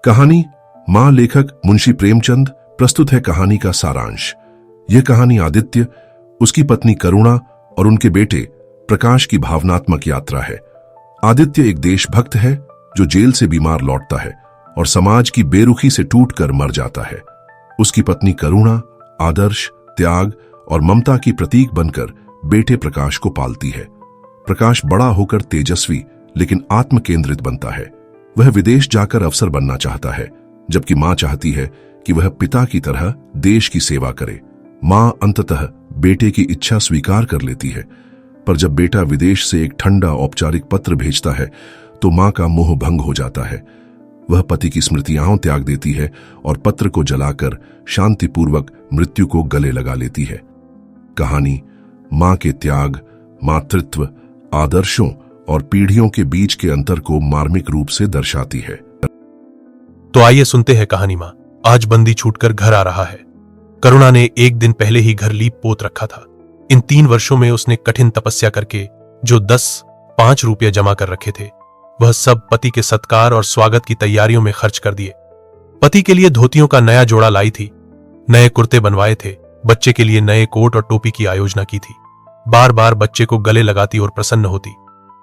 कहानी मां लेखक मुंशी प्रेमचंद। प्रस्तुत है कहानी का सारांश। यह कहानी आदित्य, उसकी पत्नी करुणा और उनके बेटे प्रकाश की भावनात्मक यात्रा है। आदित्य एक देशभक्त है जो जेल से बीमार लौटता है और समाज की बेरुखी से टूटकर मर जाता है। उसकी पत्नी करुणा आदर्श, त्याग और ममता की प्रतीक बनकर बेटे प्रकाश को पालती है। प्रकाश बड़ा होकर तेजस्वी लेकिन आत्म केंद्रित बनता है। वह विदेश जाकर अफसर बनना चाहता है, जबकि मां चाहती है कि वह पिता की तरह देश की सेवा करे। मां अंततः बेटे की इच्छा स्वीकार कर लेती है, पर जब बेटा विदेश से एक ठंडा औपचारिक पत्र भेजता है तो मां का मोह भंग हो जाता है। वह पति की स्मृतियां त्याग देती है और पत्र को जलाकर शांतिपूर्वक मृत्यु को गले लगा लेती है। कहानी मां के त्याग, मातृत्व, आदर्शों और पीढ़ियों के बीच के अंतर को मार्मिक रूप से दर्शाती है। तो आइए सुनते हैं कहानी। मां आज बंदी छूटकर घर आ रहा है। करुणा ने एक दिन पहले ही घर लीप पोत रखा था। इन 3 वर्षों में उसने कठिन तपस्या करके जो 10-5 रुपये जमा कर रखे थे, वह सब पति के सत्कार और स्वागत की तैयारियों में खर्च कर दिए। पति के लिए धोतियों का नया जोड़ा लाई थी, नए कुर्ते बनवाए थे, बच्चे के लिए नए कोट और टोपी की आयोजना की थी। बार बार बच्चे को गले लगाती और प्रसन्न होती।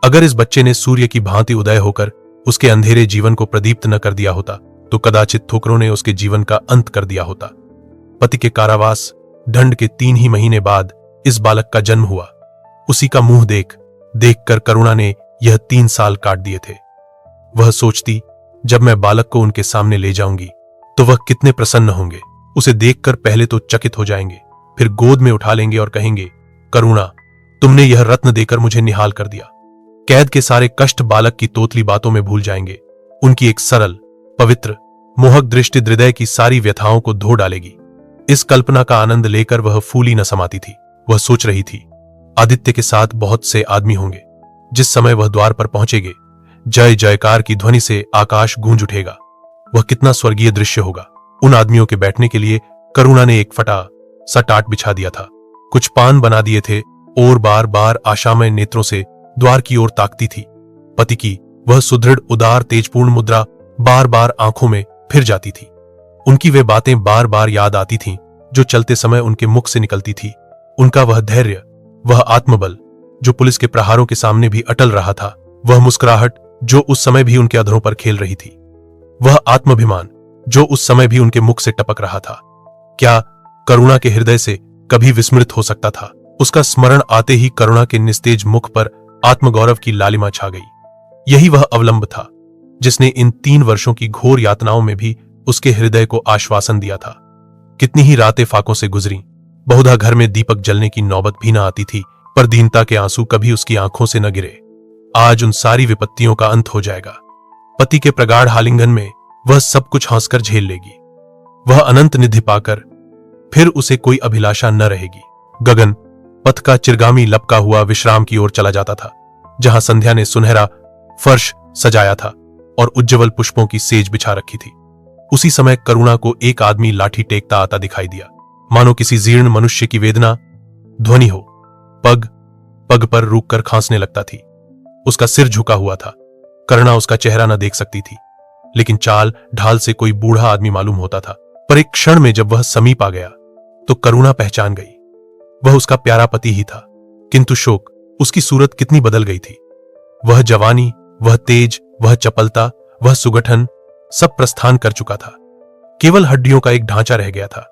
अगर इस बच्चे ने सूर्य की भांति उदय होकर उसके अंधेरे जीवन को प्रदीप्त न कर दिया होता तो कदाचित ठोकरों ने उसके जीवन का अंत कर दिया होता। पति के कारावास दंड के 3 ही महीने बाद इस बालक का जन्म हुआ। उसी का मुंह देखकर करुणा ने यह 3 साल काट दिए थे। वह सोचती, जब मैं बालक को उनके सामने ले जाऊंगी तो वह कितने प्रसन्न होंगे। उसे देखकर पहले तो चकित हो जाएंगे, फिर गोद में उठा लेंगे और कहेंगे, करुणा, तुमने यह रत्न देकर मुझे निहाल कर दिया। कैद के सारे कष्ट बालक की तोतली बातों में भूल जाएंगे। उनकी एक सरल, पवित्र, मोहक दृष्टि हृदय की सारी व्यथाओं को धो डालेगी। इस कल्पना का आनंद लेकर वह फूली न समाती थी। वह सोच रही थी, आदित्य के साथ बहुत से आदमी होंगे। जिस समय वह द्वार पर पहुंचेंगे, जय जयकार की ध्वनि से आकाश गूंज उठेगा। वह कितना स्वर्गीय दृश्य होगा। उन आदमियों के बैठने के लिए करुणा ने एक फटा सा टाट बिछा दिया था, कुछ पान बना दिए थे और बार बार आशामय नेत्रों से द्वार की ओर ताकती थी। पति की वह सुदृढ़, उदार, तेजपूर्ण मुद्रा बार बार आंखों में फिर जाती थी। उनकी वे बातें बार बार याद आती थीं जो चलते समय उनके मुख से निकलती थी। उनका वह धैर्य, वह आत्मबल जो पुलिस के प्रहारों के सामने भी अटल रहा था, वह मुस्कुराहट जो उस समय भी उनके अधरों पर खेल रही थी, वह आत्माभिमान जो उस समय भी उनके मुख से टपक रहा था, क्या करुणा के हृदय से कभी विस्मृत हो सकता था? उसका स्मरण आते ही करुणा के निस्तेज मुख पर आत्मगौरव की लालिमा छा गई। यही वह अवलंब था जिसने इन 3 वर्षों की घोर यातनाओं में भी उसके हृदय को आश्वासन दिया था। कितनी ही रातें फाकों से गुजरी, बहुधा घर में दीपक जलने की नौबत भी न आती थी, पर दीनता के आंसू कभी उसकी आंखों से न गिरे। आज उन सारी विपत्तियों का अंत हो जाएगा। पति के प्रगाढ़ आलिंगन में वह सब कुछ हंसकर झेल लेगी। वह अनंत निधि पाकर फिर उसे कोई अभिलाषा न रहेगी। गगन पथ का चिरगामी लपका हुआ विश्राम की ओर चला जाता था, जहां संध्या ने सुनहरा फर्श सजाया था और उज्ज्वल पुष्पों की सेज बिछा रखी थी। उसी समय करुणा को एक आदमी लाठी टेकता आता दिखाई दिया, मानो किसी जीर्ण मनुष्य की वेदना ध्वनि हो। पग पग पर रुककर खांसने लगता थी। उसका सिर झुका हुआ था। करुणा उसका चेहरा न देख सकती थी, लेकिन चाल ढाल से कोई बूढ़ा आदमी मालूम होता था। पर एक क्षण में जब वह समीप आ गया तो करुणा पहचान गई, वह उसका प्यारा पति ही था। किंतु शोक, उसकी सूरत कितनी बदल गई थी। वह जवानी, वह तेज, वह चपलता, वह सुगठन सब प्रस्थान कर चुका था। केवल हड्डियों का एक ढांचा रह गया था।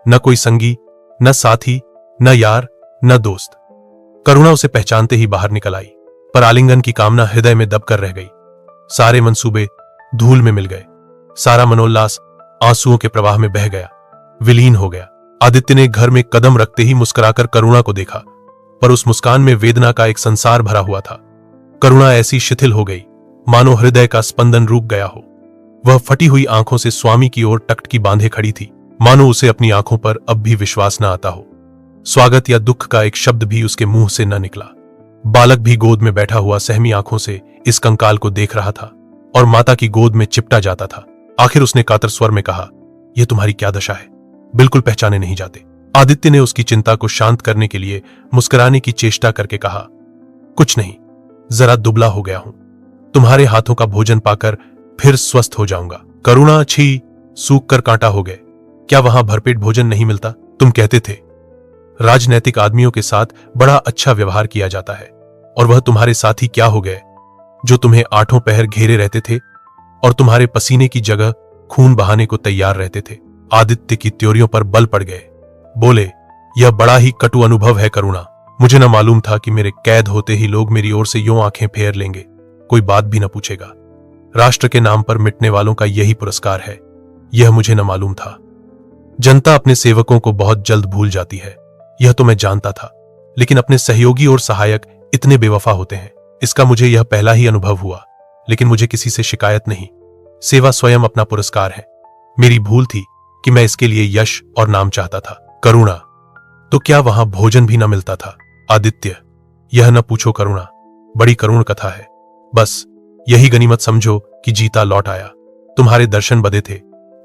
न कोई संगी, न साथी, न यार, न दोस्त। करुणा उसे पहचानते ही बाहर निकल आई, पर आलिंगन की कामना हृदय में दबकर रह गई। सारे मंसूबे धूल में मिल गए। सारा मनोल्लास आंसुओं के प्रवाह में बह गया, विलीन हो गया। आदित्य ने घर में कदम रखते ही मुस्कुराकर करुणा को देखा, पर उस मुस्कान में वेदना का एक संसार भरा हुआ था। करुणा ऐसी शिथिल हो गई मानो हृदय का स्पंदन रुक गया हो। वह फटी हुई आंखों से स्वामी की ओर टकटकी बांधे खड़ी थी, मानो उसे अपनी आंखों पर अब भी विश्वास न आता हो। स्वागत या दुख का एक शब्द भी उसके मुंह से न निकला। बालक भी गोद में बैठा हुआ सहमी आंखों से इस कंकाल को देख रहा था और माता की गोद में चिपटा जाता था। आखिर उसने कातर स्वर में कहा, यह तुम्हारी क्या दशा है? बिल्कुल पहचाने नहीं जाते। आदित्य ने उसकी चिंता को शांत करने के लिए मुस्कुराने की चेष्टा करके कहा, कुछ नहीं, जरा दुबला हो गया हूं। तुम्हारे हाथों का भोजन पाकर फिर स्वस्थ हो जाऊंगा। करुणा, छी, सूख कर कांटा हो गए। क्या वहां भरपेट भोजन नहीं मिलता? तुम कहते थे राजनैतिक आदमियों के साथ बड़ा अच्छा व्यवहार किया जाता है, और वह तुम्हारे साथी क्या हो गए जो तुम्हें आठों पहर घेरे रहते थे और तुम्हारे पसीने की जगह खून बहाने को तैयार रहते थे। आदित्य की त्योरियों पर बल पड़ गए। बोले, यह बड़ा ही कटु अनुभव है करुणा। मुझे न मालूम था कि मेरे कैद होते ही लोग मेरी ओर से यूं आंखें फेर लेंगे, कोई बात भी न पूछेगा। राष्ट्र के नाम पर मिटने वालों का यही पुरस्कार है, यह मुझे न मालूम था। जनता अपने सेवकों को बहुत जल्द भूल जाती है, यह तो मैं जानता था, लेकिन अपने सहयोगी और सहायक इतने बेवफा होते हैं, इसका मुझे यह पहला ही अनुभव हुआ। लेकिन मुझे किसी से शिकायत नहीं। सेवा स्वयं अपना पुरस्कार है। मेरी भूल थी कि मैं इसके लिए यश और नाम चाहता था। करुणा, तो क्या वहां भोजन भी न मिलता था? आदित्य, यह न पूछो करुणा, बड़ी करुण कथा है। बस यही गनीमत समझो कि जीता लौट आया। तुम्हारे दर्शन बदे थे,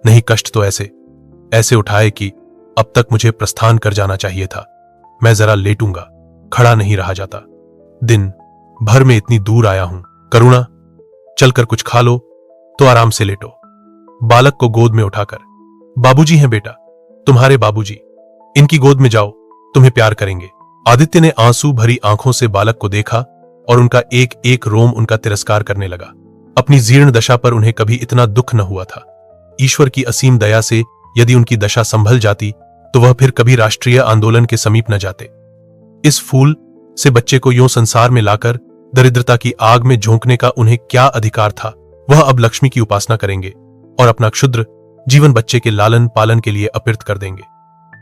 नहीं कष्ट तो ऐसे उठाए कि अब तक मुझे प्रस्थान कर जाना चाहिए था। मैं जरा लेटूंगा, खड़ा नहीं रहा जाता। दिन भर में इतनी दूर आया हूं। करुणा, चलकर कुछ खा लो तो आराम से लेटो। बालक को गोद में उठाकर, बाबूजी हैं बेटा, तुम्हारे बाबूजी, इनकी गोद में जाओ, तुम्हें प्यार करेंगे। आदित्य ने आंसू भरी आंखों से बालक को देखा और उनका एक एक रोम उनका तिरस्कार करने लगा। अपनी जीर्ण दशा पर उन्हें कभी इतना दुख न हुआ था। ईश्वर की असीम दया से यदि उनकी दशा संभल जाती तो वह फिर कभी राष्ट्रीय आंदोलन के समीप न जाते। इस फूल से बच्चे को यूं संसार में लाकर दरिद्रता की आग में झोंकने का उन्हें क्या अधिकार था? वह अब लक्ष्मी की उपासना करेंगे और अपना क्षुद्र जीवन बच्चे के लालन पालन के लिए अर्पित कर देंगे।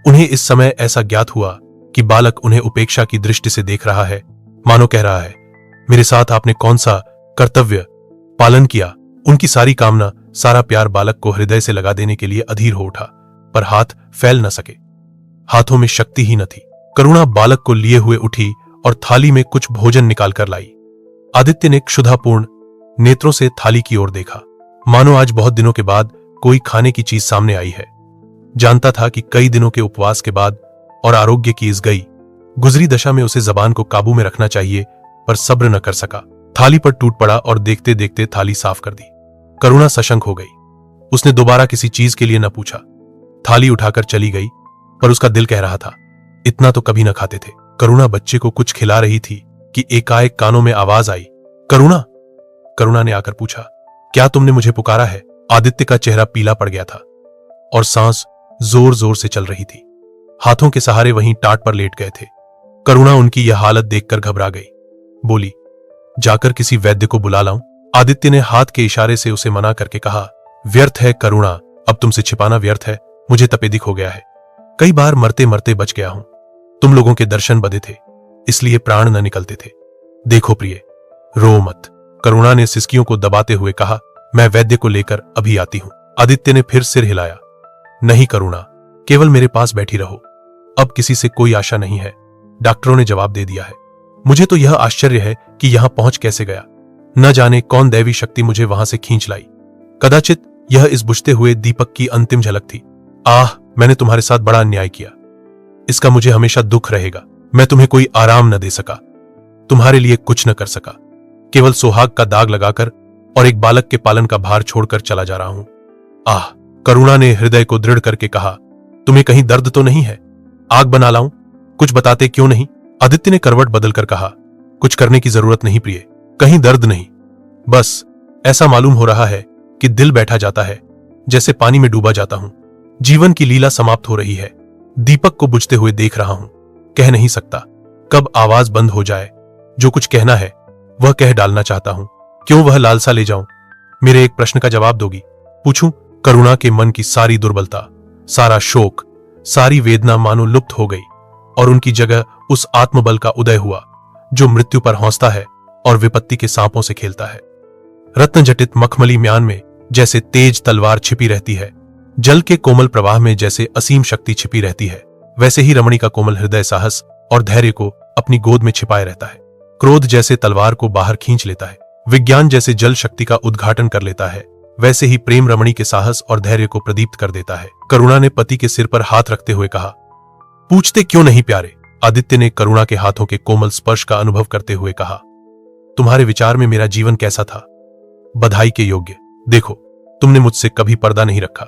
उन्हें इस समय ऐसा ज्ञात हुआ कि बालक उन्हें उपेक्षा की दृष्टि से देख रहा है, मानो कह रहा है, मेरे साथ आपने कौन सा कर्तव्य पालन किया। उनकी सारी कामना, सारा प्यार बालक को हृदय से लगा देने के लिए अधीर हो उठा, पर हाथ फैल न सके। हाथों में शक्ति ही न थी। करुणा बालक को लिए हुए उठी और थाली में कुछ भोजन निकालकर लाई। आदित्य ने क्षुधापूर्ण नेत्रों से थाली की ओर देखा, मानो आज बहुत दिनों के बाद कोई खाने की चीज सामने आई है। जानता था कि कई दिनों के उपवास के बाद और आरोग्य की इस गई गुजरी दशा में उसे जबान को काबू में रखना चाहिए, पर सब्र न कर सका। थाली पर टूट पड़ा और देखते देखते थाली साफ कर दी। करुणा सशंक हो गई। उसने दोबारा किसी चीज के लिए न पूछा। थाली उठाकर चली गई, पर उसका दिल कह रहा था, इतना तो कभी न खाते थे। करुणा बच्चे को कुछ खिला रही थी कि एकाएक कानों में आवाज आई, करुणा। करुणा ने आकर पूछा, क्या तुमने मुझे पुकारा है? आदित्य का चेहरा पीला पड़ गया था और सांस जोर जोर से चल रही थी। हाथों के सहारे वहीं टाट पर लेट गए थे। करुणा उनकी यह हालत देखकर घबरा गई। बोली, जाकर किसी वैद्य को बुला लाऊं? आदित्य ने हाथ के इशारे से उसे मना करके कहा, व्यर्थ है करुणा, अब तुमसे छिपाना व्यर्थ है। मुझे तपेदिक हो गया है, कई बार मरते मरते बच गया हूं। तुम लोगों के दर्शन बदे थे, इसलिए प्राण न निकलते थे। देखो प्रिय, रो मत। करुणा ने सिसकियों को दबाते हुए कहा, मैं वैद्य को लेकर अभी आती हूं। आदित्य ने फिर सिर हिलाया, नहीं करुणा, केवल मेरे पास बैठी रहो, अब किसी से कोई आशा नहीं है। डॉक्टरों ने जवाब दे दिया है। मुझे तो यह आश्चर्य है कि यहां पहुंच कैसे गया। न जाने कौन दैवी शक्ति मुझे वहां से खींच लाई। कदाचित यह इस बुझते हुए दीपक की अंतिम झलक थी। आह, मैंने तुम्हारे साथ बड़ा अन्याय किया, इसका मुझे हमेशा दुख रहेगा। मैं तुम्हें कोई आराम न दे सका, तुम्हारे लिए कुछ न कर सका, केवल सुहाग का दाग लगाकर और एक बालक के पालन का भार छोड़कर चला जा रहा हूं। आह, करुणा ने हृदय को दृढ़ करके कहा, तुम्हें कहीं दर्द तो नहीं है? आग बना लाऊं? कुछ बताते क्यों नहीं? आदित्य ने करवट बदलकर कहा, कुछ करने की जरूरत नहीं प्रिय, कहीं दर्द नहीं, बस ऐसा मालूम हो रहा है कि दिल बैठा जाता है, जैसे पानी में डूबा जाता हूं। जीवन की लीला समाप्त हो रही है। दीपक को बुझते हुए देख रहा हूं, कह नहीं सकता, कब आवाज बंद हो जाए। जो कुछ कहना है वह कह डालना चाहता हूं। क्यों वह लालसा ले जाऊं? मेरे एक प्रश्न का जवाब दोगी? पूछूं? करुणा के मन की सारी दुर्बलता, सारा शोक, सारी वेदना मानो लुप्त हो गई और उनकी जगह उस आत्मबल का उदय हुआ जो मृत्यु पर हौंसता है और विपत्ति के सांपों से खेलता है। रत्नजटित मखमली म्यान में जैसे तेज तलवार छिपी रहती है, जल के कोमल प्रवाह में जैसे असीम शक्ति छिपी रहती है, वैसे ही रमणी का कोमल हृदय साहस और धैर्य को अपनी गोद में छिपाए रहता है। क्रोध जैसे तलवार को बाहर खींच लेता है, विज्ञान जैसे जल शक्ति का उद्घाटन कर लेता है, वैसे ही प्रेम रमणी के साहस और धैर्य को प्रदीप्त कर देता है। करुणा ने पति के सिर पर हाथ रखते हुए कहा, पूछते क्यों नहीं प्यारे? आदित्य ने करुणा के हाथों के कोमल स्पर्श का अनुभव करते हुए कहा, तुम्हारे विचार में मेरा जीवन कैसा था? बधाई के योग्य। देखो, तुमने मुझसे कभी पर्दा नहीं रखा।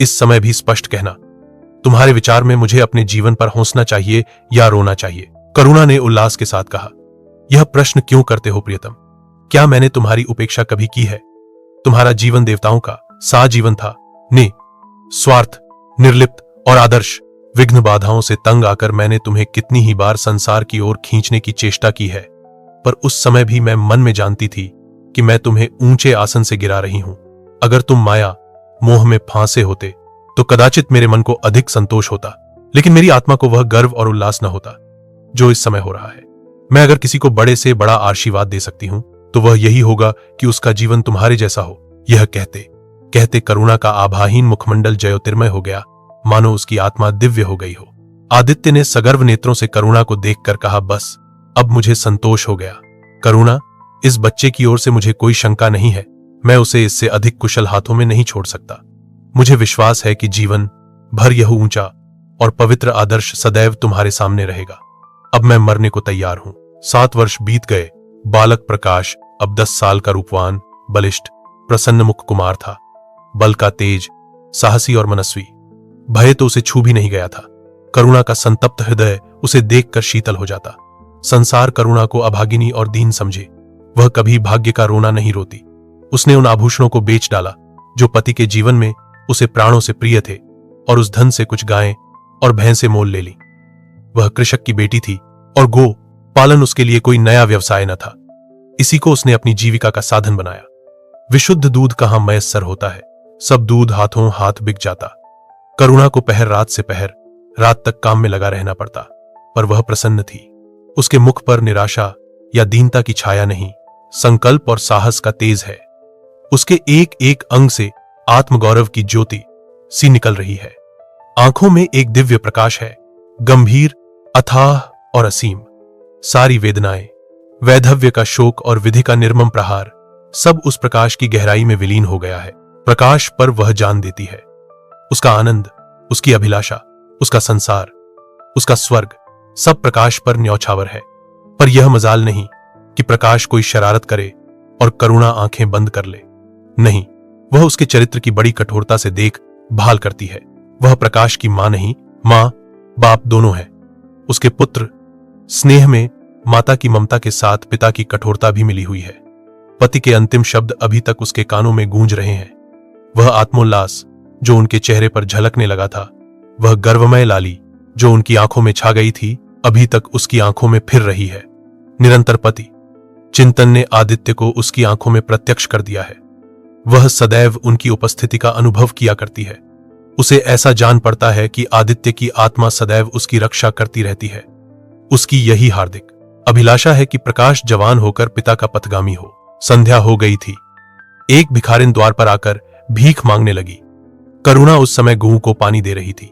इस समय भी स्पष्ट कहना, तुम्हारे विचार में मुझे अपने जीवन पर हंसना चाहिए या रोना चाहिए? करुणा ने उल्लास के साथ कहा, यह प्रश्न क्यों करते हो प्रियतम? क्या मैंने तुम्हारी उपेक्षा कभी की है? तुम्हारा जीवन देवताओं का सा जीवन था, स्वार्थ, निर्लिप्त और आदर्श। विघ्न बाधाओं से तंग आकर मैंने तुम्हें कितनी ही बार संसार की ओर खींचने की चेष्टा की है, पर उस समय भी मैं मन में जानती थी कि मैं तुम्हें ऊंचे आसन से गिरा रही हूं। अगर तुम माया मोह में फांसे होते तो कदाचित मेरे मन को अधिक संतोष होता, लेकिन मेरी आत्मा को वह गर्व और उल्लास न होता जो इस समय हो रहा है। मैं अगर किसी को बड़े से बड़ा आशीर्वाद दे सकती हूं तो वह यही होगा कि उसका जीवन तुम्हारे जैसा हो। यह कहते कहते करुणा का आभाहीन मुखमंडल ज्योतिर्मय हो गया, मानो उसकी आत्मा दिव्य हो गई हो। आदित्य ने सगर्व नेत्रों से करुणा को देखकर कहा, बस अब मुझे संतोष हो गया। करुणा, इस बच्चे की ओर से मुझे कोई शंका नहीं है। मैं उसे इससे अधिक कुशल हाथों में नहीं छोड़ सकता। मुझे विश्वास है कि जीवन भर यह ऊंचा और पवित्र आदर्श सदैव तुम्हारे सामने रहेगा। अब मैं मरने को तैयार हूं। 7 वर्ष बीत गए। बालक प्रकाश अब 10 साल का रूपवान, बलिष्ठ, प्रसन्न मुख कुमार था। बल का तेज, साहसी और मनस्वी। भय तो उसे छू भी नहीं गया था। करुणा का संतप्त हृदय उसे देखकर शीतल हो जाता। संसार करुणा को अभागिनी और दीन समझे। वह कभी भाग्य का रोना नहीं रोती। उसने उन आभूषणों को बेच डाला जो पति के जीवन में उसे प्राणों से प्रिय थे, और उस धन से कुछ गायें और भैंसें मोल ले ली। वह कृषक की बेटी थी और गो पालन उसके लिए कोई नया व्यवसाय न था। इसी को उसने अपनी जीविका का साधन बनाया। विशुद्ध दूध कहां मयस्सर होता है, सब दूध हाथों हाथ बिक जाता। करुणा को पहर रात से पहर रात तक काम में लगा रहना पड़ता, पर वह प्रसन्न थी। उसके मुख पर निराशा या दीनता की छाया नहीं, संकल्प और साहस का तेज है। उसके एक एक अंग से आत्मगौरव की ज्योति सी निकल रही है। आंखों में एक दिव्य प्रकाश है, गंभीर, अथाह और असीम। सारी वेदनाएं, वैधव्य का शोक और विधि का निर्मम प्रहार, सब उस प्रकाश की गहराई में विलीन हो गया है। प्रकाश पर वह जान देती है। उसका आनंद, उसकी अभिलाषा, उसका संसार, उसका स्वर्ग, सब प्रकाश पर न्यौछावर है। पर यह मजाल नहीं कि प्रकाश कोई शरारत करे और करुणा आंखें बंद कर ले। नहीं, वह उसके चरित्र की बड़ी कठोरता से देख भाल करती है। वह प्रकाश की मां नहीं, मां बाप दोनों है। उसके पुत्र स्नेह में माता की ममता के साथ पिता की कठोरता भी मिली हुई है। पति के अंतिम शब्द अभी तक उसके कानों में गूंज रहे हैं। वह आत्मोल्लास जो उनके चेहरे पर झलकने लगा था, वह गर्वमय लाली जो उनकी आंखों में छा गई थी, अभी तक उसकी आंखों में फिर रही है। निरंतर पति चिंतन ने आदित्य को उसकी आंखों में प्रत्यक्ष कर दिया है। वह सदैव उनकी उपस्थिति का अनुभव किया करती है। उसे ऐसा जान पड़ता है कि आदित्य की आत्मा सदैव उसकी रक्षा करती रहती है। उसकी यही हार्दिक अभिलाषा है कि प्रकाश जवान होकर पिता का पथगामी हो। संध्या हो गई थी। एक भिखारिन द्वार पर आकर भीख मांगने लगी। करुणा उस समय गऊ को पानी दे रही थी।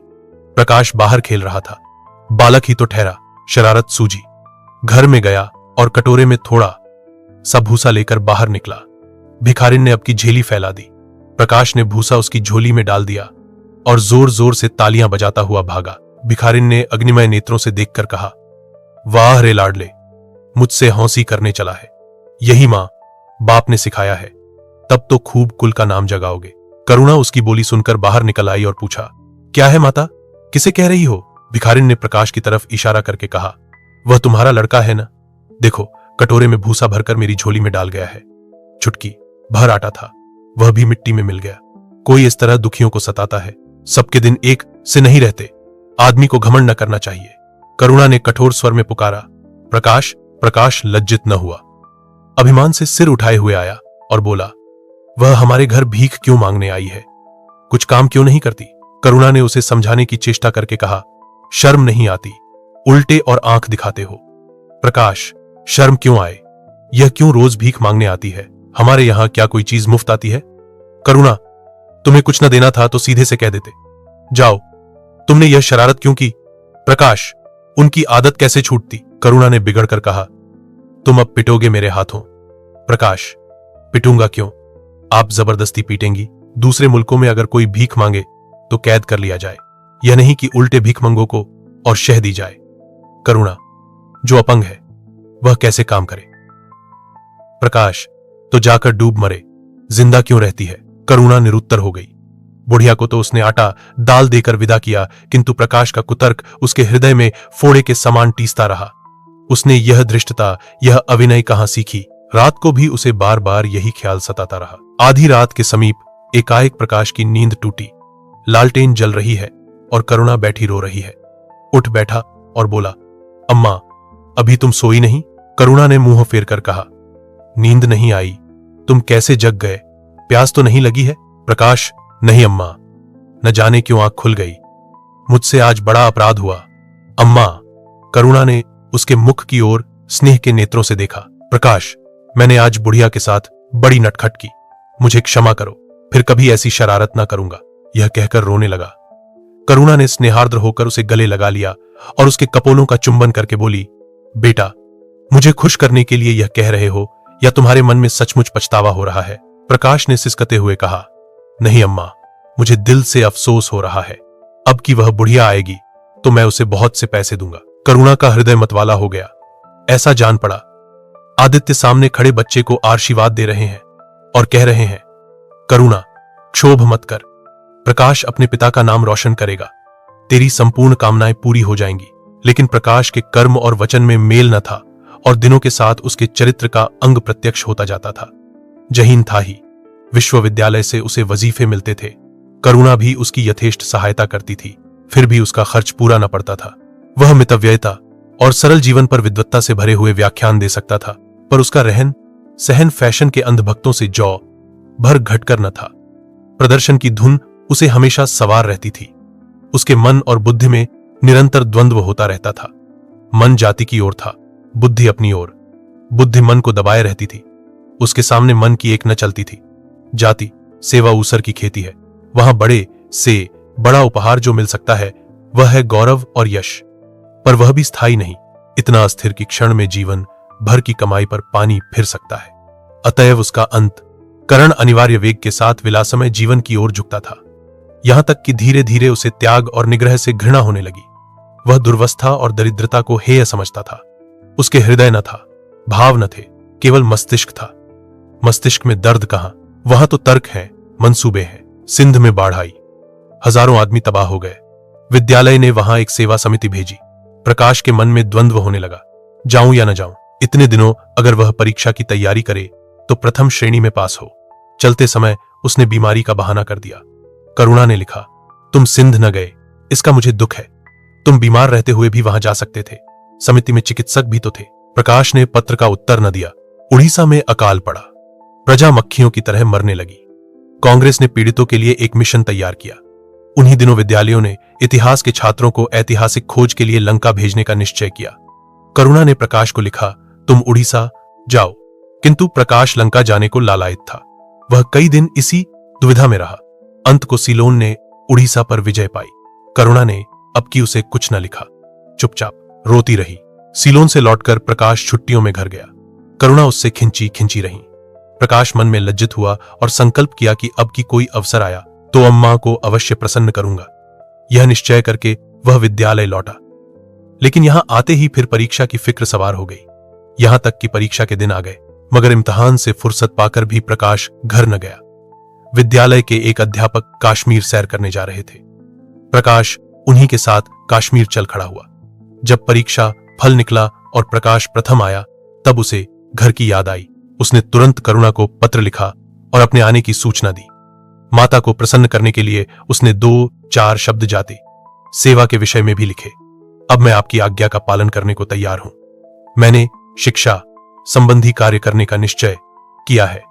प्रकाश बाहर खेल रहा था। बालक ही तो ठहरा, शरारत सूझी। घर में गया और कटोरे में थोड़ा सा भूसा लेकर बाहर निकला। भिखारिन ने अपनी झेली फैला दी। प्रकाश ने भूसा उसकी झोली में डाल दिया और जोर जोर से तालियां बजाता हुआ भागा। भिखारिन ने अग्निमय नेत्रों से देखकर कहा, वाह रे लाडले, मुझसे हौसी करने चला है। यही मां बाप ने सिखाया है, तब तो खूब कुल का नाम जगाओगे। करुणा उसकी बोली सुनकर बाहर निकल आई और पूछा, क्या है माता, किसे कह रही हो? भिखारिन ने प्रकाश की तरफ इशारा करके कहा, वह तुम्हारा लड़का है ना? देखो, कटोरे में भूसा भरकर मेरी झोली में डाल गया है। चुटकी भर आटा था, वह भी मिट्टी में मिल गया। कोई इस तरह दुखियों को सताता है। सबके दिन एक से नहीं रहते। आदमी को घमंड न करना चाहिए। करुणा ने कठोर स्वर में पुकारा। प्रकाश प्रकाश लज्जित न हुआ। अभिमान से सिर उठाए हुए आया और बोला, वह हमारे घर भीख क्यों मांगने आई है? कुछ काम क्यों नहीं करती? करुणा ने उसे समझाने की चेष्टा करके कहा, शर्म नहीं आती? उल्टे और आंख दिखाते हो। प्रकाश, शर्म क्यों आए? यह क्यों रोज भीख मांगने आती है? हमारे यहां क्या कोई चीज मुफ्त आती है? करुणा, तुम्हें कुछ न देना था तो सीधे से कह देते। जाओ, तुमने यह शरारत क्यों की? प्रकाश, उनकी आदत कैसे छूटती? करुणा ने बिगड़कर कहा, तुम अब पिटोगे मेरे हाथों। प्रकाश, पिटूंगा क्यों? आप जबरदस्ती पीटेंगी। दूसरे मुल्कों में अगर कोई भीख मांगे तो कैद कर लिया जाए, यह नहीं कि उल्टे भीखमंगों को और शह दी जाए। करुणा, जो अपंग है वह कैसे काम करे? प्रकाश, तो जाकर डूब मरे, जिंदा क्यों रहती है? करुणा निरुत्तर हो गई। बुढ़िया को तो उसने आटा दाल देकर विदा किया, किंतु प्रकाश का कुतर्क उसके हृदय में फोड़े के समान टीसता रहा। उसने यह धृष्टता, यह अभिनय कहां सीखी? रात को भी उसे बार बार यही ख्याल सताता रहा। आधी रात के समीप एकाएक प्रकाश की नींद टूटी। लालटेन जल रही है और करुणा बैठी रो रही है। उठ बैठा और बोला, अम्मा, अभी तुम सोई नहीं? करुणा ने मुंह फेर कर कहा, नींद नहीं आई। तुम कैसे जग गए? प्यास तो नहीं लगी है? प्रकाश, नहीं अम्मा। न जाने क्यों आंख खुल गई। मुझसे आज बड़ा अपराध हुआ। अम्मा। करुणा ने उसके मुख की ओर स्नेह के नेत्रों से देखा। प्रकाश, मैंने आज बुढ़िया के साथ बड़ी नटखट की। मुझे क्षमा करो, फिर कभी ऐसी शरारत ना करूंगा। यह कहकर रोने लगा। करुणा ने स्नेहार्द्र होकर उसे गले लगा लिया और उसके कपोलों का चुंबन करके बोली, बेटा, मुझे खुश करने के लिए यह कह रहे हो या तुम्हारे मन में सचमुच पछतावा हो रहा है? प्रकाश ने सिसकते हुए कहा, नहीं अम्मा, मुझे दिल से अफसोस हो रहा है। अब कि वह बुढ़िया आएगी तो मैं उसे बहुत से पैसे दूंगा। करुणा का हृदय मतवाला हो गया। ऐसा जान पड़ा आदित्य सामने खड़े बच्चे को आशीर्वाद दे रहे हैं और कह रहे हैं, करुणा, क्षोभ मत कर। प्रकाश अपने पिता का नाम रोशन करेगा। तेरी संपूर्ण कामनाएं पूरी हो जाएंगी। लेकिन प्रकाश के कर्म और वचन में मेल न था और दिनों के साथ उसके चरित्र का अंग प्रत्यक्ष होता जाता था। जहीन था ही। विश्वविद्यालय से उसे वजीफे मिलते थे। करुणा भी उसकी यथेष्ट सहायता करती थी, फिर भी उसका खर्च पूरा न पड़ता था। वह मितव्ययता और सरल जीवन पर विद्वत्ता से भरे हुए व्याख्यान दे सकता था, पर उसका रहन सहन फैशन के अंधभक्तों से जौ भर घटकर न था। प्रदर्शन की धुन उसे हमेशा सवार रहती थी। उसके मन और बुद्धि में निरंतर द्वंद्व होता रहता था। मन जाति की ओर था, बुद्धि अपनी ओर। बुद्धि मन को दबाए रहती थी। उसके सामने मन की एक न चलती थी। जाति सेवा ऊसर की खेती है। वहां बड़े से बड़ा उपहार जो मिल सकता है वह है गौरव और यश, पर वह भी स्थायी नहीं। इतना अस्थिर कि क्षण में जीवन भर की कमाई पर पानी फिर सकता है। अतएव उसका अंत करण अनिवार्य वेग के साथ विलासमय जीवन की ओर झुकता था। यहां तक कि धीरे धीरे उसे त्याग और निग्रह से घृणा होने लगी। वह दुर्वस्था और दरिद्रता को हेय समझता था। उसके हृदय न था, भाव न थे, केवल मस्तिष्क था। मस्तिष्क में दर्द कहां? वहां तो तर्क है, मंसूबे हैं। सिंध में बाढ़ आई, हजारों आदमी तबाह हो गए। विद्यालय ने वहां एक सेवा समिति भेजी। प्रकाश के मन में द्वंद्व होने लगा, जाऊं या न जाऊं। इतने दिनों अगर वह परीक्षा की तैयारी करे तो प्रथम श्रेणी में पास हो। चलते समय उसने बीमारी का बहाना कर दिया। करुणा ने लिखा, तुम सिंध न गए, इसका मुझे दुख है। तुम बीमार रहते हुए भी वहां जा सकते थे। समिति में चिकित्सक भी तो थे। प्रकाश ने पत्र का उत्तर न दिया। उड़ीसा में अकाल पड़ा। प्रजा मक्खियों की तरह मरने लगी। कांग्रेस ने पीड़ितों के लिए एक मिशन तैयार किया। उन्हीं दिनों विद्यालयों ने इतिहास के छात्रों को ऐतिहासिक खोज के लिए लंका भेजने का निश्चय किया। करुणा ने प्रकाश को लिखा, तुम उड़ीसा जाओ। किंतु प्रकाश लंका जाने को लालायित था। वह कई दिन इसी दुविधा में रहा। अंत को सीलोन ने उड़ीसा पर विजय पाई। करुणा ने अब की उसे कुछ न लिखा, चुपचाप रोती रही। सीलोन से लौटकर प्रकाश छुट्टियों में घर गया। करुणा उससे खिंची खिंची रही। प्रकाश मन में लज्जित हुआ और संकल्प किया कि अब की कोई अवसर आया तो अम्मा को अवश्य प्रसन्न करूंगा। यह निश्चय करके वह विद्यालय लौटा। लेकिन यहां आते ही फिर परीक्षा की फिक्र सवार हो गई। यहां तक कि परीक्षा के दिन आ गए, मगर इम्तिहान से फुर्सत पाकर भी प्रकाश घर न गया। विद्यालय के एक अध्यापक काश्मीर सैर करने जा रहे थे। प्रकाश उन्हीं के साथ काश्मीर चल खड़ा हुआ। जब परीक्षा फल निकला और प्रकाश प्रथम आया, तब उसे घर की याद आई। उसने तुरंत करुणा को पत्र लिखा और अपने आने की सूचना दी। माता को प्रसन्न करने के लिए उसने 2-4 शब्द जाति सेवा के विषय में भी लिखे। अब मैं आपकी आज्ञा का पालन करने को तैयार हूं। मैंने शिक्षा संबंधी कार्य करने का निश्चय किया है।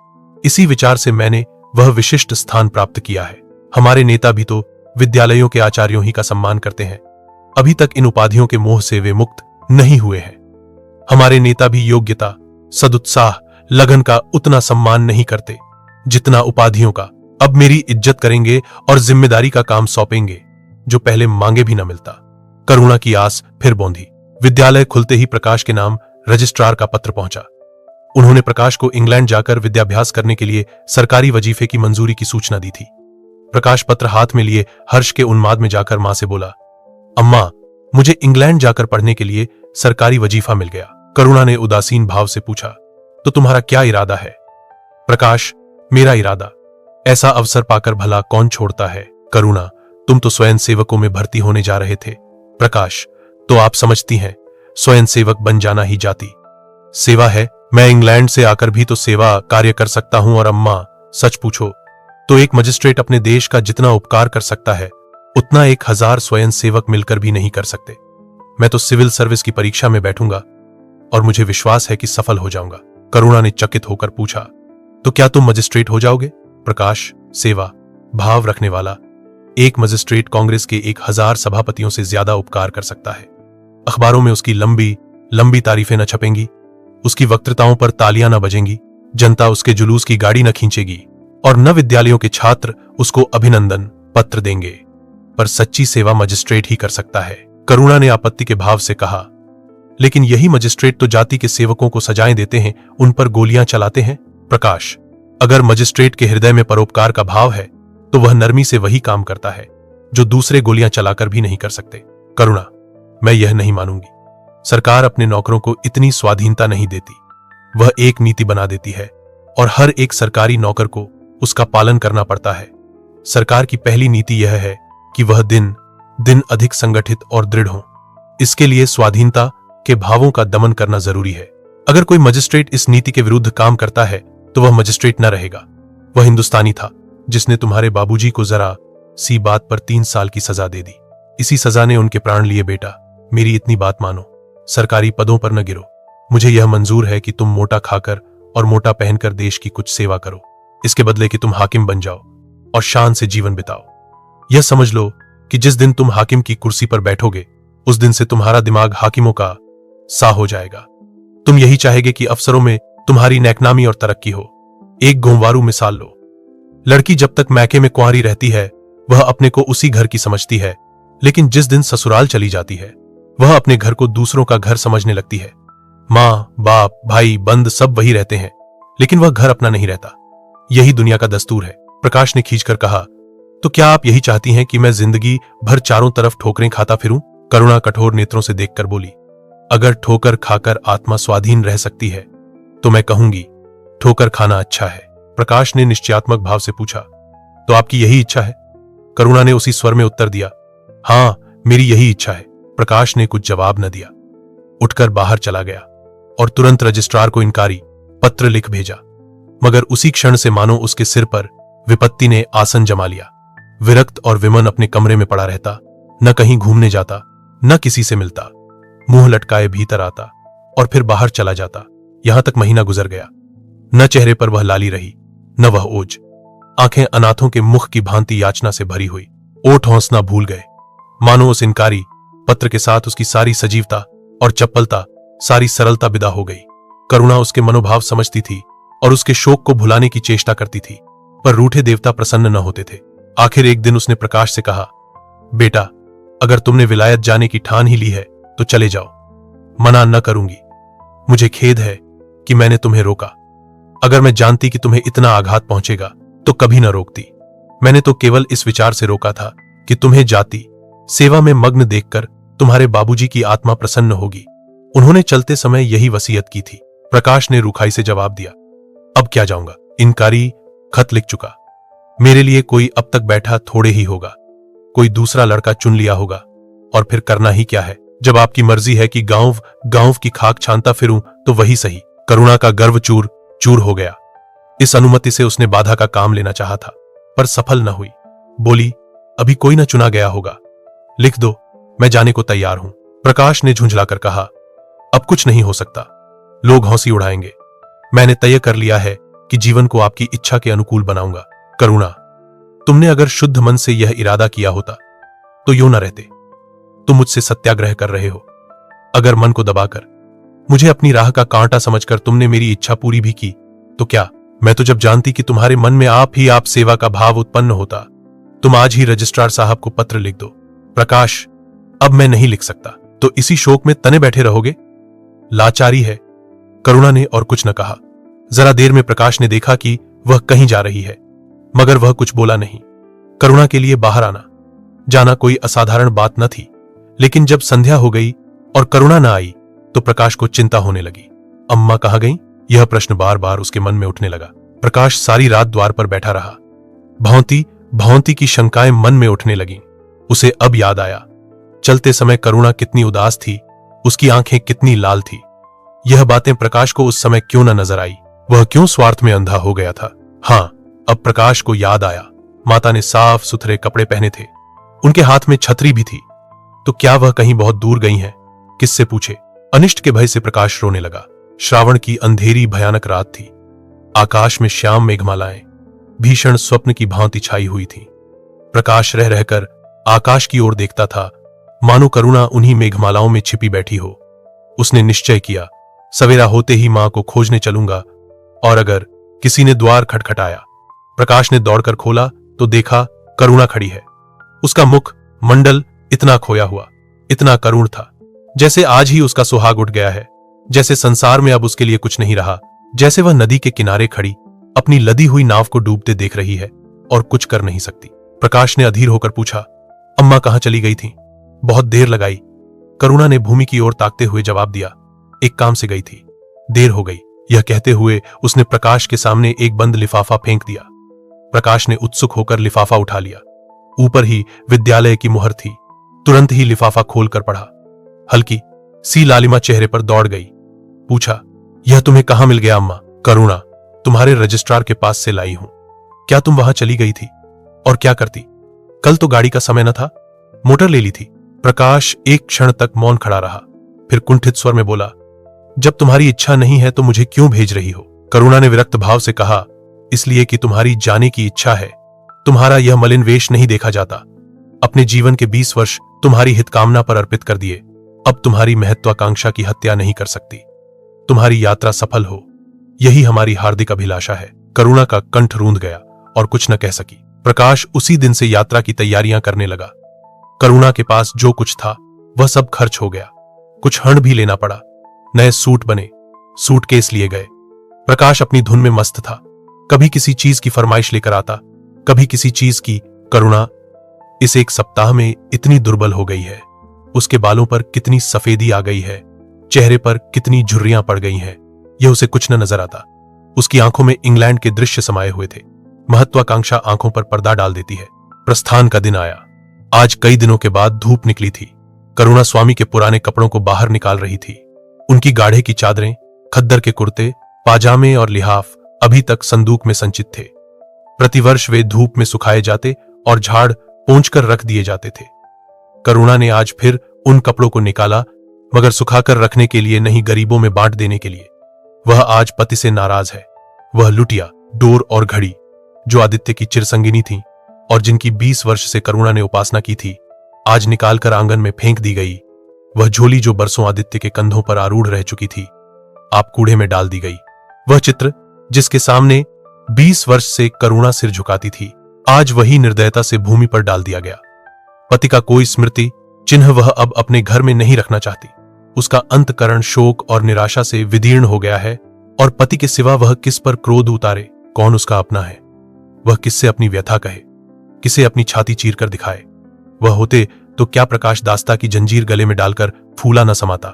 इसी विचार से मैंने वह विशिष्ट स्थान प्राप्त किया है। हमारे नेता भी तो विद्यालयों के आचार्यों ही का सम्मान करते हैं। अभी तक इन उपाधियों के मोह से वे मुक्त नहीं हुए हैं। हमारे नेता भी योग्यता, सदुत्साह, लगन का उतना सम्मान नहीं करते जितना उपाधियों का। अब मेरी इज्जत करेंगे और जिम्मेदारी का काम सौंपेंगे जो पहले मांगे भी न मिलता। करुणा की आस फिर बौंधी। विद्यालय खुलते ही प्रकाश के नाम रजिस्ट्रार का पत्र पहुंचा। उन्होंने प्रकाश को इंग्लैंड जाकर विद्याभ्यास करने के लिए सरकारी वजीफे की मंजूरी की सूचना दी थी। प्रकाश पत्र हाथ में लिए हर्ष के उन्माद में जाकर मां से बोला, अम्मा, मुझे इंग्लैंड जाकर पढ़ने के लिए सरकारी वजीफा मिल गया। करुणा ने उदासीन भाव से पूछा, तो तुम्हारा क्या इरादा है? प्रकाश, मेरा इरादा ऐसा अवसर पाकर भला कौन छोड़ता है। करुणा, तुम तो स्वयं सेवकों में भर्ती होने जा रहे थे। प्रकाश, तो आप समझती हैं स्वयं सेवक बन जाना ही जाति सेवा है। मैं इंग्लैंड से आकर भी तो सेवा कार्य कर सकता हूं। और अम्मा, सच पूछो तो एक मजिस्ट्रेट अपने देश का जितना उपकार कर सकता है उतना 1000 स्वयं सेवक मिलकर भी नहीं कर सकते। मैं तो सिविल सर्विस की परीक्षा में बैठूंगा और मुझे विश्वास है कि सफल हो जाऊंगा। करुणा ने चकित होकर पूछा, तो क्या तुम मजिस्ट्रेट हो जाओगे? प्रकाश, सेवा भाव रखने वाला एक मजिस्ट्रेट कांग्रेस के 1000 सभापतियों से ज्यादा उपकार कर सकता है। अखबारों में उसकी लंबी लंबी तारीफें न छपेंगी, उसकी वक्तृताओं पर तालियां न बजेंगी, जनता उसके जुलूस की गाड़ी न खींचेगी और न विद्यालयों के छात्र उसको अभिनंदन पत्र देंगे। पर सच्ची सेवा मजिस्ट्रेट ही कर सकता है। करुणा ने आपत्ति के भाव से कहा, लेकिन यही मजिस्ट्रेट तो जाति के सेवकों को सजाएं देते हैं, उन पर गोलियां चलाते हैं। प्रकाश, अगर मजिस्ट्रेट के हृदय में परोपकार का भाव है तो वह नरमी से वही काम करता है जो दूसरे गोलियां चलाकर भी नहीं कर सकते। करुणा, मैं यह नहीं मानूंगी। सरकार अपने नौकरों को इतनी स्वाधीनता नहीं देती। वह एक नीति बना देती है और हर एक सरकारी नौकर को उसका पालन करना पड़ता है। सरकार की पहली नीति यह है कि वह दिन दिन अधिक संगठित और दृढ़ हो। इसके लिए स्वाधीनता के भावों का दमन करना जरूरी है। अगर कोई मजिस्ट्रेट इस नीति के विरुद्ध काम करता है तो वह मजिस्ट्रेट न रहेगा। वह हिंदुस्तानी था जिसने तुम्हारे बाबूजी को जरा सी बात पर 3 साल की सजा दे दी। इसी सजा ने उनके प्राण लिए। बेटा, मेरी इतनी बात मानो, सरकारी पदों पर न गिरो। मुझे यह मंजूर है कि तुम मोटा खाकर और मोटा पहनकर देश की कुछ सेवा करो, इसके बदले कि तुम हाकिम बन जाओ और शान से जीवन बिताओ। यह समझ लो कि जिस दिन तुम हाकिम की कुर्सी पर बैठोगे उस दिन से तुम्हारा दिमाग हाकिमों का सा हो जाएगा। तुम यही चाहेगे कि अफसरों में तुम्हारी नेकनामी और तरक्की हो। एक गोंवारू मिसाल लो। लड़की जब तक मैके में कुंवारी रहती है वह अपने को उसी घर की समझती है, लेकिन जिस दिन ससुराल चली जाती है वह अपने घर को दूसरों का घर समझने लगती है। माँ, बाप, भाई, बंद सब वही रहते हैं, लेकिन वह घर अपना नहीं रहता। यही दुनिया का दस्तूर है। प्रकाश ने खींचकर कहा, तो क्या आप यही चाहती हैं कि मैं जिंदगी भर चारों तरफ ठोकरें खाता फिरूं? करुणा कठोर नेत्रों से देखकर बोली, अगर ठोकर खाकर आत्मा स्वाधीन रह सकती है तो मैं कहूंगी ठोकर खाना अच्छा है। प्रकाश ने निश्चयात्मक भाव से पूछा, तो आपकी यही इच्छा है? करुणा ने उसी स्वर में उत्तर दिया, हां, मेरी यही इच्छा है। प्रकाश ने कुछ जवाब न दिया, उठकर बाहर चला गया और तुरंत रजिस्ट्रार को इनकारी पत्र लिख भेजा। मगर उसी क्षण से मानो उसके सिर पर विपत्ति ने आसन जमा लिया। विरक्त और विमन अपने कमरे में पड़ा रहता, न कहीं घूमने जाता, न किसी से मिलता, मुंह लटकाए भीतर आता और फिर बाहर चला जाता। यहां तक महीना गुजर गया। न चेहरे पर वह लाली रही, न वह ओज। आंखें अनाथों के मुख की भांति याचना से भरी हुई। ओठ हौंसना भूल गए। मानो उस इनकारी पत्र के साथ उसकी सारी सजीवता और चपलता, सारी सरलता विदा हो गई। करुणा उसके मनोभाव समझती थी और उसके शोक को भुलाने की चेष्टा करती थी, पर रूठे देवता प्रसन्न न होते थे। आखिर एक दिन उसने प्रकाश से कहा, बेटा, अगर तुमने विलायत जाने की ठान ही ली है तो चले जाओ, मना न करूंगी। मुझे खेद है कि मैंने तुम्हें रोका। अगर मैं जानती कि तुम्हें इतना आघात पहुंचेगा तो कभी न रोकती। मैंने तो केवल इस विचार से रोका था कि तुम्हें जाति सेवा में मग्न देखकर तुम्हारे बाबूजी की आत्मा प्रसन्न होगी। उन्होंने चलते समय यही वसीयत की थी। प्रकाश ने रूखाई से जवाब दिया, अब क्या जाऊंगा, इनकारी खत लिख चुका। मेरे लिए कोई अब तक बैठा थोड़े ही होगा, कोई दूसरा लड़का चुन लिया होगा, और फिर करना ही क्या है। जब आपकी मर्जी है कि गांव गांव की खाक छानता फिरूं तो वही सही। करुणा का गर्व चूर चूर हो गया। इस अनुमति से उसने बाधा का काम लेना चाहा था, पर सफल न हुई। बोली, अभी कोई न चुना गया होगा, लिख दो, मैं जाने को तैयार हूं। प्रकाश ने झुंझलाकर कहा, अब कुछ नहीं हो सकता, लोग हंसी उड़ाएंगे। मैंने तय कर लिया है कि जीवन को आपकी इच्छा के अनुकूल बनाऊंगा। करुणा, तुमने अगर शुद्ध मन से यह इरादा किया होता तो यूं न रहते। तुम मुझसे सत्याग्रह कर रहे हो। अगर मन को दबाकर मुझे अपनी राह का कांटा समझकर तुमने मेरी इच्छा पूरी भी की तो क्या? मैं तो जब जानती कि तुम्हारे मन में आप सेवा का भाव उत्पन्न होता। तुम आज ही रजिस्ट्रार साहब को पत्र लिख दो। प्रकाश, अब मैं नहीं लिख सकता। तो इसी शोक में तने बैठे रहोगे? लाचारी है। करुणा ने और कुछ न कहा। जरा देर में प्रकाश ने देखा कि वह कहीं जा रही है, मगर वह कुछ बोला नहीं। करुणा के लिए बाहर आना जाना कोई असाधारण बात न थी, लेकिन जब संध्या हो गई और करुणा न आई तो प्रकाश को चिंता होने लगी। अम्मा कहाँ गईं? यह प्रश्न बार बार उसके मन में उठने लगा। प्रकाश सारी रात द्वार पर बैठा रहा। भांति भांति की शंकाएं मन में उठने लगीं। उसे अब याद आया, चलते समय करुणा कितनी उदास थी, उसकी आंखें कितनी लाल थी। यह बातें प्रकाश को उस समय क्यों न नजर आई? वह क्यों स्वार्थ में अंधा हो गया था? हाँ, अब प्रकाश को याद आया, माता ने साफ सुथरे कपड़े पहने थे, उनके हाथ में छतरी भी थी। तो क्या वह कहीं बहुत दूर गई हैं? किससे पूछे? अनिष्ट के भय से प्रकाश रोने लगा। श्रावण की अंधेरी भयानक रात थी। आकाश में श्याम मेघमालाएं भीषण स्वप्न की भांति छाई हुई थी। प्रकाश रह रहकर आकाश की ओर देखता था, मानो करुणा उन्हीं मेघमालाओं में छिपी बैठी हो। उसने निश्चय किया, सवेरा होते ही मां को खोजने चलूंगा। और अगर किसी ने द्वार खटखटाया, प्रकाश ने दौड़कर खोला तो देखा करुणा खड़ी है। उसका मुख मंडल इतना खोया हुआ, इतना करुण था, जैसे आज ही उसका सुहाग उठ गया है, जैसे संसार में अब उसके लिए कुछ नहीं रहा, जैसे वह नदी के किनारे खड़ी अपनी लदी हुई नाव को डूबते देख रही है और कुछ कर नहीं सकती। प्रकाश ने अधीर होकर पूछा, अम्मा कहां चली गई थी? बहुत देर लगाई। करुणा ने भूमि की ओर ताकते हुए जवाब दिया, एक काम से गई थी, देर हो गई। यह कहते हुए उसने प्रकाश के सामने एक बंद लिफाफा फेंक दिया। प्रकाश ने उत्सुक होकर लिफाफा उठा लिया। ऊपर ही विद्यालय की मुहर थी। तुरंत ही लिफाफा खोलकर पढ़ा। हल्की सी लालिमा चेहरे पर दौड़ गई। पूछा, यह तुम्हें कहां मिल गया अम्मा? करुणा, तुम्हारे रजिस्ट्रार के पास से लाई हूं। क्या तुम वहां चली गई थी? और क्या करती? कल तो गाड़ी का समय न था, मोटर ले ली थी। प्रकाश एक क्षण तक मौन खड़ा रहा, फिर कुंठित स्वर में बोला, जब तुम्हारी इच्छा नहीं है तो मुझे क्यों भेज रही हो? करुणा ने विरक्त भाव से कहा, इसलिए कि तुम्हारी जाने की इच्छा है। तुम्हारा यह मलिन वेश नहीं देखा जाता। अपने जीवन के 20 वर्ष तुम्हारी हितकामना पर अर्पित कर दिए। अब तुम्हारी महत्वाकांक्षा की हत्या नहीं कर सकती। तुम्हारी यात्रा सफल हो, यही हमारी हार्दिक अभिलाषा है। करुणा का कंठ रूंध गया और कुछ न कह सकी। प्रकाश उसी दिन से यात्रा की तैयारियां करने लगा। करुणा के पास जो कुछ था वह सब खर्च हो गया। कुछ हण भी लेना पड़ा। नए सूट बने, सूटकेस लिए गए। प्रकाश अपनी धुन में मस्त था। कभी किसी चीज की फरमाइश लेकर आता, कभी किसी चीज की। करुणा इस एक सप्ताह में इतनी दुर्बल हो गई है। उसके बालों पर कितनी सफेदी आ गई है, चेहरे पर कितनी झुर्रियां पड़ गई हैं, यह उसे कुछ न नजर आता। उसकी आंखों में इंग्लैंड के दृश्य समाये हुए थे। महत्वाकांक्षा आंखों पर पर्दा डाल देती है। प्रस्थान का दिन आया। आज कई दिनों के बाद धूप निकली थी। करुणा स्वामी के पुराने कपड़ों को बाहर निकाल रही थी। उनकी गाढ़े की चादरें, खद्दर के कुर्ते, पाजामे और लिहाफ अभी तक संदूक में संचित थे। प्रतिवर्ष वे धूप में सुखाए जाते और झाड़ पोंछकर रख दिए जाते थे। करुणा ने आज फिर उन कपड़ों को निकाला, मगर सुखाकर रखने के लिए नहीं, गरीबों में बांट देने के लिए। वह आज पति से नाराज है। वह लुटिया, डोर और घड़ी जो आदित्य की चिरसंगिनी थी और जिनकी 20 वर्ष से करुणा ने उपासना की थी, आज निकालकर आंगन में फेंक दी गई। वह झोली जो बरसों आदित्य के कंधों पर आरूढ़ रह चुकी थी, आप कूड़े में डाल दी गई। वह चित्र जिसके सामने 20 वर्ष से करुणा सिर झुकाती थी, आज वही निर्दयता से भूमि पर डाल दिया गया। पति का कोई स्मृति चिन्ह वह अब अपने घर में नहीं रखना चाहती। उसका अंतकरण शोक और निराशा से विदीर्ण हो गया है और पति के सिवा वह किस पर क्रोध उतारे? कौन उसका अपना है? वह किससे अपनी व्यथा कहे, किसे अपनी छाती चीरकर दिखाए? वह होते तो क्या प्रकाश दास्ता की जंजीर गले में डालकर फूला न समाता?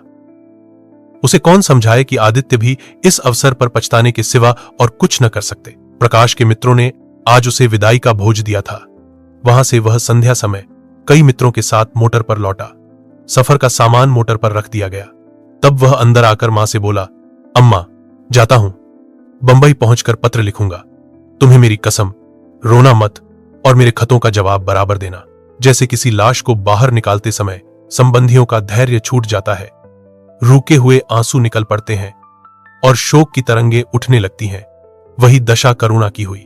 उसे कौन समझाए कि आदित्य भी इस अवसर पर पछताने के सिवा और कुछ न कर सकते। प्रकाश के मित्रों ने आज उसे विदाई का भोज दिया था। वहां से वह संध्या समय कई मित्रों के साथ मोटर पर लौटा। सफर का सामान मोटर पर रख दिया गया। तब वह अंदर आकर मां से बोला, अम्मा, जाता हूं, बंबई पहुंचकर पत्र लिखूंगा। तुम्हें मेरी कसम, रोना मत और मेरे खतों का जवाब बराबर देना। जैसे किसी लाश को बाहर निकालते समय संबंधियों का धैर्य छूट जाता है, रूके हुए आंसू निकल पड़ते हैं और शोक की तरंगे उठने लगती हैं, वही दशा करुणा की हुई।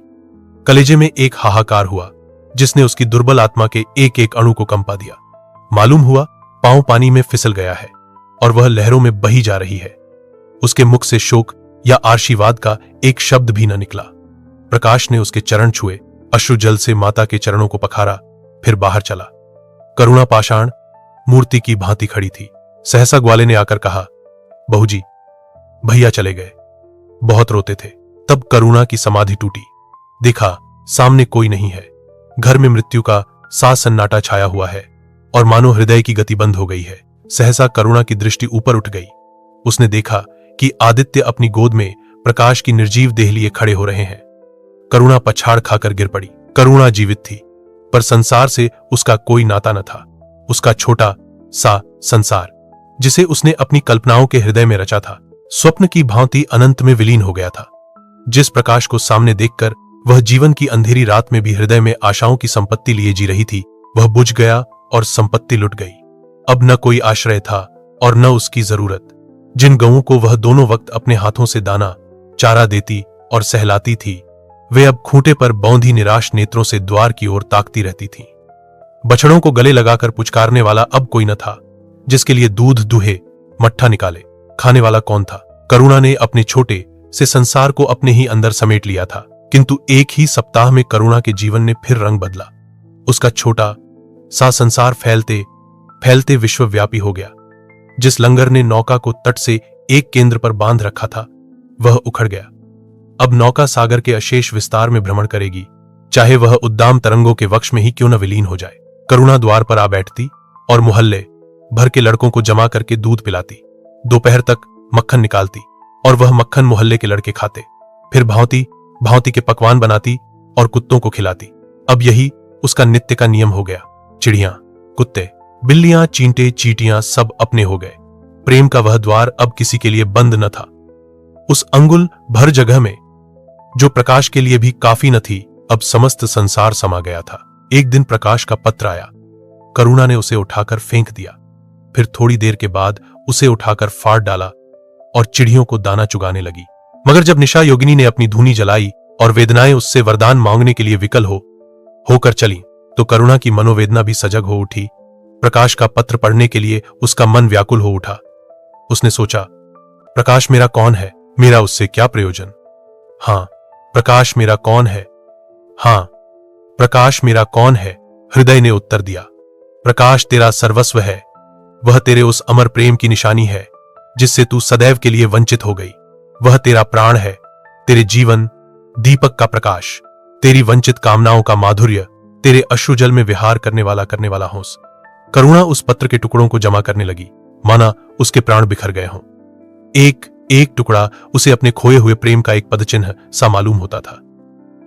कलेजे में एक हाहाकार हुआ जिसने उसकी दुर्बल आत्मा के एक एक अणु को कंपा दिया। मालूम हुआ पांव पानी में फिसल गया है और वह लहरों में बही जा रही है। उसके मुख से शोक या आशीर्वाद का एक शब्द भी न निकला। प्रकाश ने उसके चरण छुए, अश्रु जल से माता के चरणों को पखारा, फिर बाहर चला। करुणा पाषाण मूर्ति की भांति खड़ी थी। सहसा ग्वाले ने आकर कहा, बहू जी, भैया चले गए। बहुत रोते थे। तब करुणा की समाधि टूटी। देखा सामने कोई नहीं है। घर में मृत्यु का सास सन्नाटा छाया हुआ है और मानो हृदय की गति बंद हो गई है। सहसा करुणा की दृष्टि ऊपर उठ गई। उसने देखा कि आदित्य अपनी गोद में प्रकाश की निर्जीव देह लिए खड़े हो रहे हैं। करुणा पछाड़ खाकर गिर पड़ी। करुणा जीवित थी, पर संसार से उसका कोई नाता न था। उसका छोटा सा संसार, जिसे उसने अपनी कल्पनाओं के हृदय में रचा था, स्वप्न की भांति अनंत में विलीन हो गया था। जिस प्रकाश को सामने देखकर वह जीवन की अंधेरी रात में भी हृदय में आशाओं की संपत्ति लिए जी रही थी, वह बुझ गया और संपत्ति लुट गई। अब न कोई आश्रय था और न उसकी जरूरत। जिन गऊं को वह दोनों वक्त अपने हाथों से दाना चारा देती और सहलाती थी, वे अब खूंटे पर बौंधी निराश नेत्रों से द्वार की ओर ताकती रहती थीं। बछड़ों को गले लगाकर पुचकारने वाला अब कोई न था, जिसके लिए दूध दुहे मट्ठा निकाले खाने वाला कौन था। करुणा ने अपने छोटे से संसार को अपने ही अंदर समेट लिया था, किंतु एक ही सप्ताह में करुणा के जीवन ने फिर रंग बदला। उसका छोटा सा संसार फैलते फैलते विश्वव्यापी हो गया। जिस लंगर ने नौका को तट से एक केंद्र पर बांध रखा था, वह उखड़ गया। अब नौका सागर के अशेष विस्तार में भ्रमण करेगी, चाहे वह उद्दाम तरंगों के वक्ष में ही क्यों न विलीन हो जाए। करुणा द्वार पर आ बैठती और मोहल्ले भर के लड़कों को जमा करके दूध पिलाती। दोपहर तक मक्खन निकालती और वह मक्खन मोहल्ले के लड़के खाते। फिर भांति भांति के पकवान बनाती और कुत्तों को खिलाती। अब यही उसका नित्य का नियम हो गया। चिड़ियां, कुत्ते, बिल्लियां, चींटे, चींटियां सब अपने हो गए। प्रेम का वह द्वार अब किसी के लिए बंद न था। उस अंगुल भर जगह में, जो प्रकाश के लिए भी काफी न थी, अब समस्त संसार समा गया था। एक दिन प्रकाश का पत्र आया। करुणा ने उसे उठाकर फेंक दिया। फिर थोड़ी देर के बाद उसे उठाकर फाड़ डाला और चिड़ियों को दाना चुगाने लगी। मगर जब निशा योगिनी ने अपनी धूनी जलाई और वेदनाएं उससे वरदान मांगने के लिए विकल होकर चली, तो करुणा की मनोवेदना भी सजग हो उठी। प्रकाश का पत्र पढ़ने के लिए उसका मन व्याकुल हो उठा। उसने सोचा, प्रकाश मेरा कौन है? मेरा उससे क्या प्रयोजन? हां, प्रकाश मेरा कौन है? हां, प्रकाश मेरा कौन है? हृदय ने उत्तर दिया, प्रकाश तेरा सर्वस्व है। वह तेरे उस अमर प्रेम की निशानी है जिससे तू सदैव के लिए वंचित हो गई। वह तेरा प्राण है, तेरे जीवन दीपक का प्रकाश, तेरी वंचित कामनाओं का माधुर्य, तेरे अश्रुजल में विहार करने वाला होश। करुणा उस पत्र के टुकड़ों को जमा करने लगी, माना उसके प्राण बिखर गए हों। एक एक टुकड़ा उसे अपने खोए हुए प्रेम का एक पदचिन्ह सा मालूम होता था।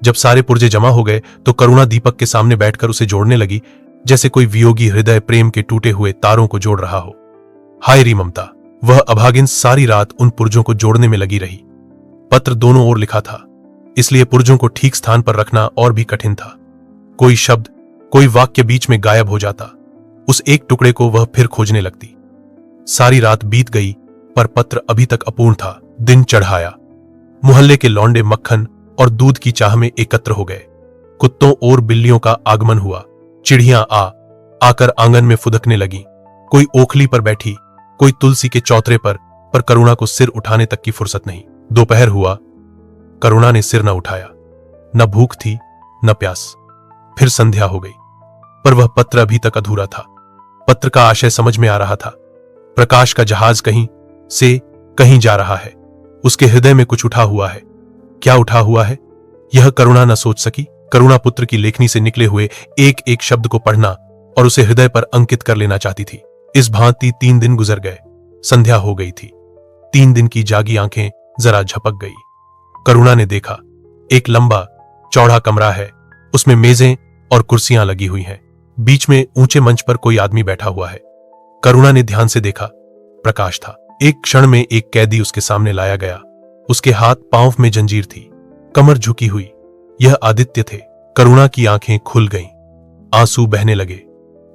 जब सारे पुर्जे जमा हो गए तो करुणा दीपक के सामने बैठकर उसे जोड़ने लगी, जैसे कोई वियोगी हृदय प्रेम के टूटे हुए तारों को जोड़ रहा हो। हाय री ममता! वह अभागिन सारी रात उन पुर्जों को जोड़ने में लगी रही। पत्र दोनों ओर लिखा था, इसलिए पुर्जों को ठीक स्थान पर रखना और भी कठिन था। कोई शब्द, कोई वाक्य बीच में गायब हो जाता। उस एक टुकड़े को वह फिर खोजने लगती। सारी रात बीत गई, पर पत्र अभी तक अपूर्ण था। दिन चढ़ाया। मोहल्ले के लौंडे मक्खन और दूध की चाह में एकत्र हो गए। कुत्तों और बिल्लियों का आगमन हुआ। चिड़ियां आकर आंगन में फुदकने लगी। कोई ओखली पर बैठी, कोई तुलसी के चौतरे पर करुणा को सिर उठाने तक की फुर्सत नहीं। दोपहर हुआ, करुणा ने सिर न उठाया। न भूख थी न प्यास। फिर संध्या हो गई, पर वह पत्र अभी तक अधूरा था। पत्र का आशय समझ में आ रहा था। प्रकाश का जहाज कहीं से कहीं जा रहा है। उसके हृदय में कुछ उठा हुआ है। क्या उठा हुआ है, यह करुणा न सोच सकी। करुणा पुत्र की लेखनी से निकले हुए एक एक शब्द को पढ़ना और उसे हृदय पर अंकित कर लेना चाहती थी। इस भांति 3 दिन गुजर गए। संध्या हो गई थी। 3 दिन की जागी आंखें जरा झपक गई। करुणा ने देखा, एक लंबा चौड़ा कमरा है। उसमें मेजें और कुर्सियां लगी हुई हैं। बीच में ऊंचे मंच पर कोई आदमी बैठा हुआ है। करुणा ने ध्यान से देखा, प्रकाश था। एक क्षण में एक कैदी उसके सामने लाया गया। उसके हाथ पांव में जंजीर थी, कमर झुकी हुई। यह आदित्य थे। करुणा की आंखें खुल गईं, आंसू बहने लगे।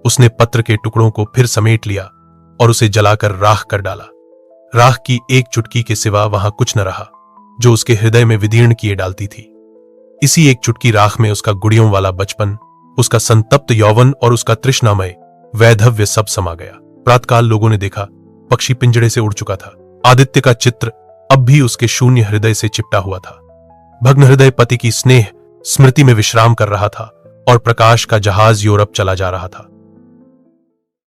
उसने पत्र के टुकड़ों को फिर समेट लिया और उसे जलाकर राख कर डाला। राख की एक चुटकी के सिवा वहां कुछ न रहा जो उसके हृदय में विदीर्ण किए डालती थी। इसी एक चुटकी राख में उसका गुड़ियों वाला बचपन, उसका संतप्त यौवन और उसका तृष्णामय वैधव्य सब समा गया। प्रातकाल लोगों ने देखा, पक्षी पिंजड़े से उड़ चुका था। आदित्य का चित्र अब भी उसके शून्य हृदय से चिपटा हुआ था। भग्न हृदय पति की स्नेह स्मृति में विश्राम कर रहा था और प्रकाश का जहाज यूरोप चला जा रहा था।